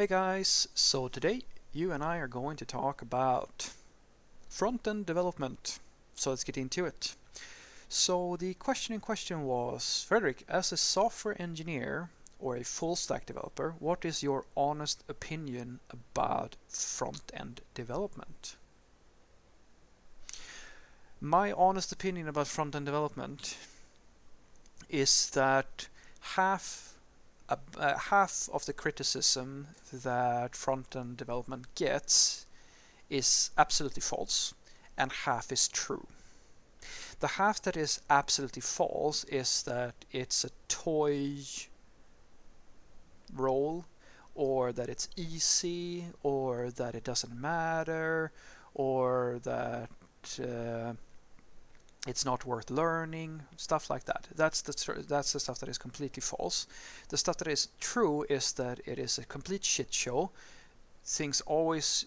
Hey guys, so today you and I are going to talk about front-end development. So let's get into it. So the question in question was, Frederick, as a software engineer or a full stack developer, what is your honest opinion about front-end development? My honest opinion about front-end development is that half half of the criticism that front-end development gets is absolutely false and half is true. The half that is absolutely false is that it's a toy role, or that it's easy, or that it doesn't matter, or that uh, it's not worth learning, stuff like that. That's the stuff that is completely false. The stuff that is true is that it is a complete shit show. Things always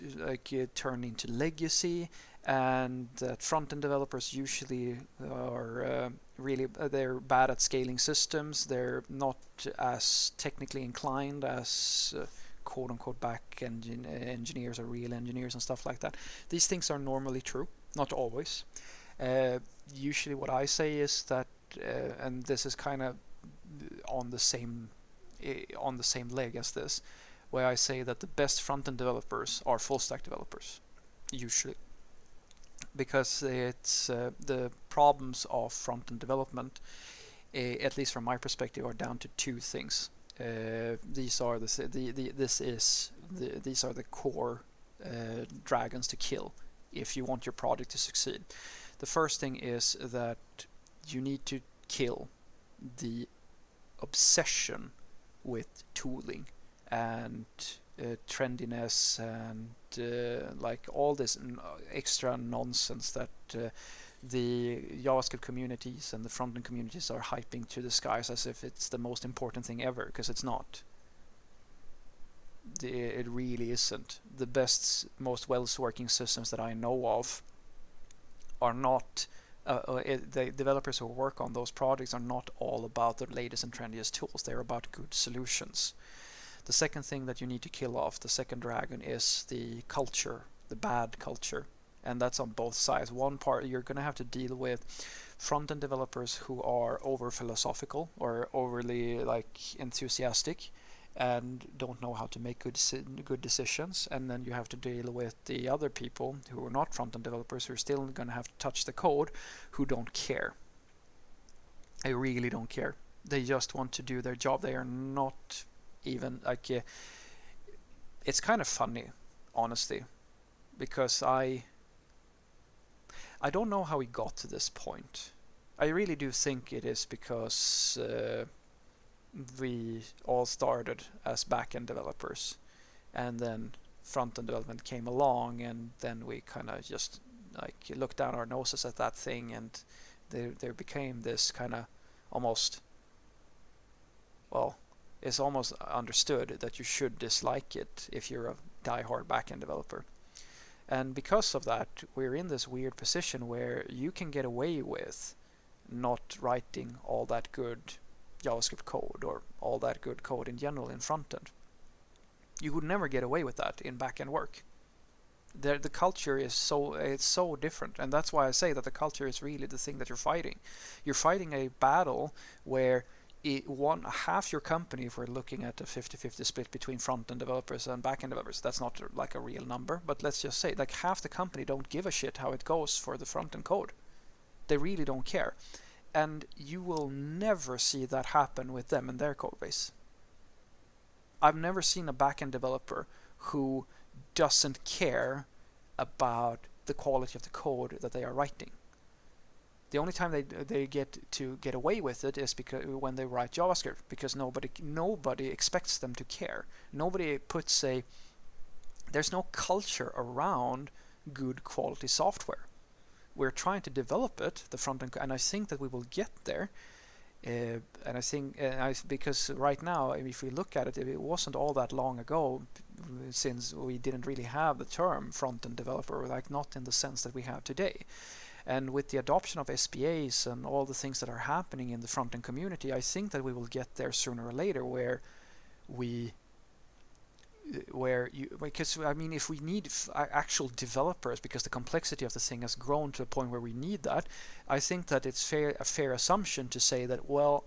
turn into legacy, and that front-end developers usually are they're bad at scaling systems. They're not as technically inclined as quote-unquote back-end engineers or real engineers and stuff like that. These things are normally true, not always. Uh, Usually what I say is that, and this is kind of on the same on the same leg as this, where I say that the best front-end developers are full-stack developers, usually, because it's the problems of front-end development, at least from my perspective, are down to two things. These are these are the core dragons to kill if you want your project to succeed. The first thing is that you need to kill the obsession with tooling and trendiness and like all this extra nonsense that the JavaScript communities and the front-end communities are hyping to the skies as if it's the most important thing ever, because it's not. It really isn't. The best, most well-working systems that I know of are not the developers who work on those projects are not all about the latest and trendiest tools. They're about good solutions. The second thing that you need to kill off, the second dragon, is the culture, the bad culture. And that's on both sides. One part, you're going to have to deal with front-end developers who are over philosophical or overly enthusiastic and don't know how to make good decisions. And then you have to deal with the other people who are not front-end developers, who are still going to have to touch the code, who don't care. They really don't care. They just want to do their job. They are not even it's kind of funny, honestly, because I don't know how we got to this point. I really do think it is because we all started as back-end developers, and then front-end development came along, and then we kind of just looked down our noses at that thing, and there became this kind of almost, well, it's almost understood that you should dislike it if you're a die-hard back-end developer. And because of that, we're in this weird position where you can get away with not writing all that good JavaScript code or all that good code in general in front-end. You would never get away with that in back-end work. The culture is so different, and that's why I say that the culture is really the thing that you're fighting. You're fighting a battle where half your company, if we're looking at a 50-50 split between front-end developers and back-end developers, that's not like a real number, but let's just say like half the company don't give a shit how it goes for the front-end code. They really don't care. And you will never see that happen with them and their code base. I've never seen a back-end developer who doesn't care about the quality of the code that they are writing. The only time they get away with it is because when they write JavaScript, because nobody expects them to care. Nobody puts there's no culture around good quality software. We're trying to develop it, the front end, and I think that we will get there. And I think because right now, if we look at it, it wasn't all that long ago since we didn't really have the term front-end developer, like not in the sense that we have today. And with the adoption of SPAs and all the things that are happening in the front-end community, I think that we will get there sooner or later, where we where because I mean, if we need actual developers, because the complexity of the thing has grown to a point where we need that, I think that it's a fair assumption to say that, well,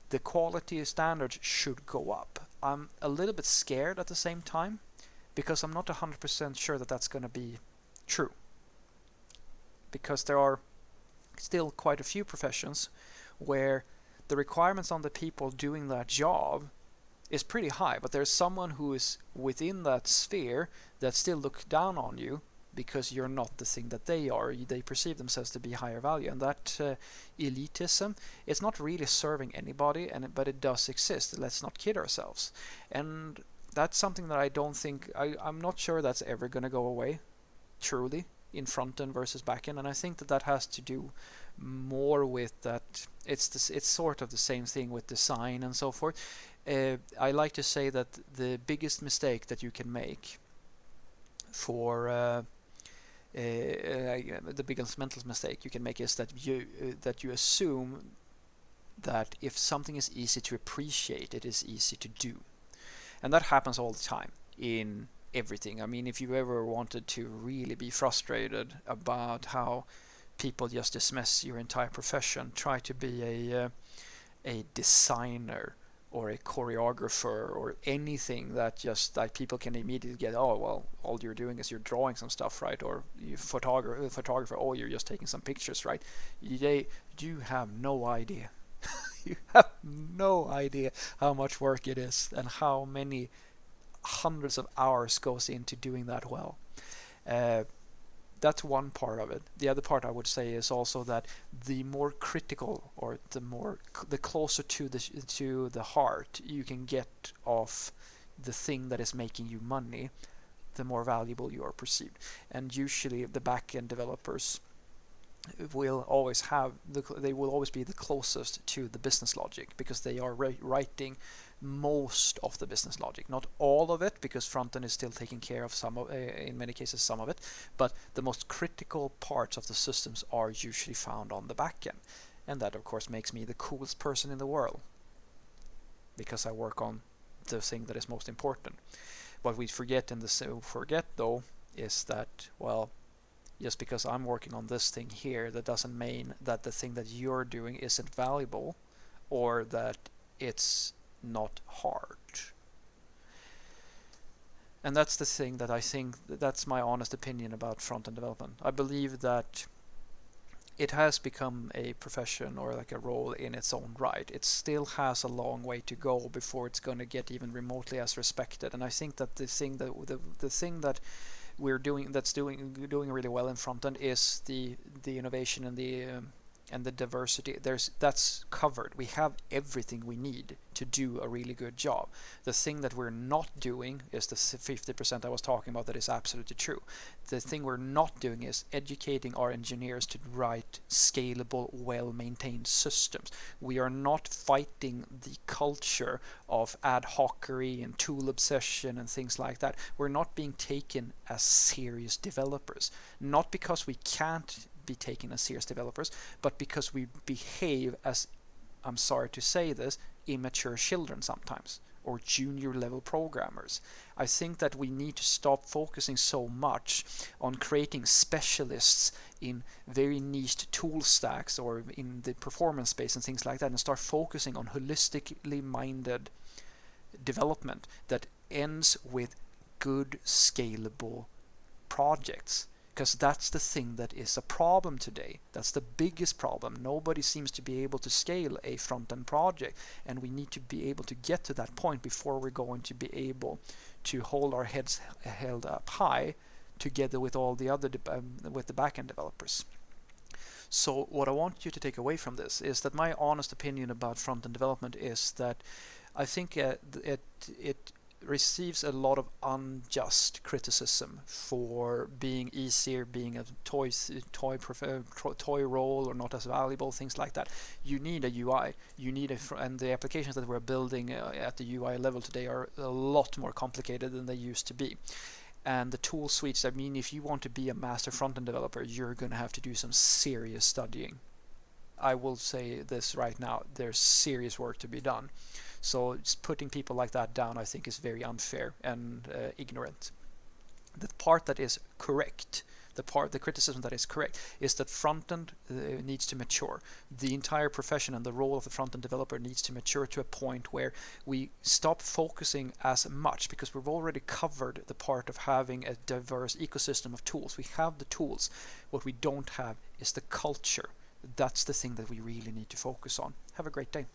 the quality standards should go up. I'm a little bit scared at the same time, because I'm not 100% sure that that's going to be true, because there are still quite a few professions where the requirements on the people doing that job is pretty high, but there's someone who is within that sphere that still look down on you because you're not the thing that they are. They perceive themselves to be higher value, and that elitism is not really serving anybody, but it does exist. Let's not kid ourselves. And that's something that I don't think, I'm not sure that's ever going to go away, truly, in front end versus back end. And I think that that has to do more with that it's sort of the same thing with design and so forth. I like to say that the biggest mistake that you can make for the biggest mental mistake you can make is that you assume that if something is easy to appreciate, it is easy to do. And that happens all the time in everything. I mean, if you ever wanted to really be frustrated about how people just dismiss your entire profession, try to be a designer or a choreographer or anything that just like people can immediately get, oh well, all you're doing is you're drawing some stuff, right? Or you photographer, oh, you're just taking some pictures, right? You have no idea. You have no idea how much work it is and how many hundreds of hours goes into doing that well. That's one part of it. The other part I would say is also that the more critical, or the closer to the heart you can get of the thing that is making you money, the more valuable you are perceived. And usually the back-end developers will always be the closest to the business logic, because they are writing most of the business logic, not all of it, because frontend is still taking care of in many cases some of it, but the most critical parts of the systems are usually found on the backend. And that of course makes me the coolest person in the world, because I work on the thing that is most important. What we forget though is that, well, just because I'm working on this thing here, that doesn't mean that the thing that you're doing isn't valuable, or that it's not hard. And that's the thing that I think, that's my honest opinion about front-end development. I believe that it has become a profession, or like a role in its own right. It still has a long way to go before it's going to get even remotely as respected. And I think that the thing that we're doing that's doing really well in front end is the innovation and the diversity. That's covered. We have everything we need to do a really good job. The thing that we're not doing is the 50% I was talking about that is absolutely true. The thing we're not doing is educating our engineers to write scalable, well-maintained systems. We are not fighting the culture of ad hocery and tool obsession and things like that. We're not being taken as serious developers. Not because we can't be taken as serious developers, but because we behave as, I'm sorry to say this, immature children sometimes, or junior level programmers. I think that we need to stop focusing so much on creating specialists in very niche tool stacks or in the performance space and things like that, and start focusing on holistically minded development that ends with good scalable projects. Because that's the thing that is a problem today. That's the biggest problem. Nobody seems to be able to scale a front-end project, and we need to be able to get to that point before we're going to be able to hold our heads held up high together with all the other with the back-end developers. So what I want you to take away from this is that my honest opinion about front-end development is that I think it receives a lot of unjust criticism for being easier, being a toy role, or not as valuable, things like that. You need a UI. And the applications that we're building at the UI level today are a lot more complicated than they used to be. And the tool suites, I mean, if you want to be a master front-end developer, you're going to have to do some serious studying. I will say this right now, there's serious work to be done. So just putting people like that down, I think, is very unfair and ignorant. The part that is correct, the criticism that is correct, is that frontend needs to mature. The entire profession and the role of the frontend developer needs to mature to a point where we stop focusing as much, because we've already covered the part of having a diverse ecosystem of tools. We have the tools. What we don't have is the culture. That's the thing that we really need to focus on. Have a great day.